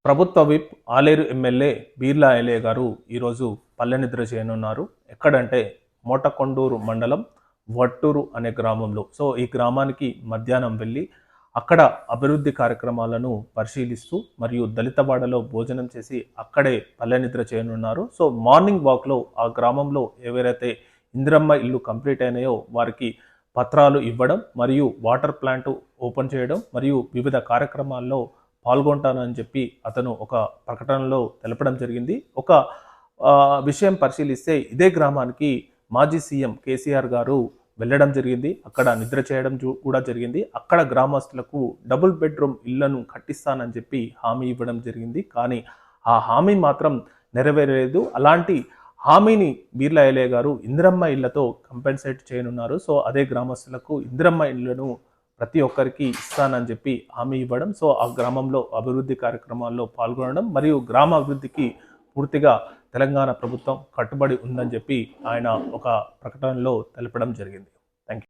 ప్రభుత్వ whip Aleru MLA Birla Ailayya గారు ఈరోజు పల్లెనిద్ర చేయనున్నారు. ఎక్కడంటే మోటకొండూరు మండలం వట్టూరు అనే గ్రామంలో. సో ఈ గ్రామానికి మధ్యాహ్నం వెళ్ళి అక్కడ అభివృద్ధి కార్యక్రమాలను పరిశీలిస్తూ మరియు దళితవాడలో భోజనం చేసి అక్కడే పల్లెనిద్ర చేయనున్నారు. సో మార్నింగ్ వాక్లో ఆ గ్రామంలో ఎవరైతే ఇందిరమ్మ ఇల్లు కంప్లీట్ అయినాయో వారికి పత్రాలు ఇవ్వడం మరియు వాటర్ ప్లాంట్ ఓపెన్ చేయడం మరియు వివిధ కార్యక్రమాల్లో పాల్గొంటానని చెప్పి అతను ఒక ప్రకటనలో తెలపడం జరిగింది. ఒక విషయం పరిశీలిస్తే ఇదే గ్రామానికి మాజీ సీఎం కేసీఆర్ గారు వెళ్ళడం జరిగింది. అక్కడ నిద్ర చేయడం కూడా జరిగింది. అక్కడ గ్రామస్తులకు డబుల్ బెడ్రూమ్ ఇళ్లను కట్టిస్తానని చెప్పి హామీ ఇవ్వడం జరిగింది. కానీ ఆ హామీ మాత్రం నెరవేరలేదు. అలాంటి హామీని బీర్లా ఐలయ్య గారు ఇందిరమ్మ ఇళ్లతో కంపెన్సేట్ చేయనున్నారు. సో అదే గ్రామస్తులకు ఇందిరమ్మ ఇళ్లను ప్రతి ఒక్కరికి ఇస్తానని చెప్పి హామీ ఇవ్వడం, సో ఆ గ్రామంలో అభివృద్ధి కార్యక్రమాల్లో పాల్గొనడం మరియు గ్రామ అభివృద్ధికి పూర్తిగా తెలంగాణ ప్రభుత్వం కట్టుబడి ఉందని చెప్పి ఆయన ఒక ప్రకటనలో తెలపడం జరిగింది.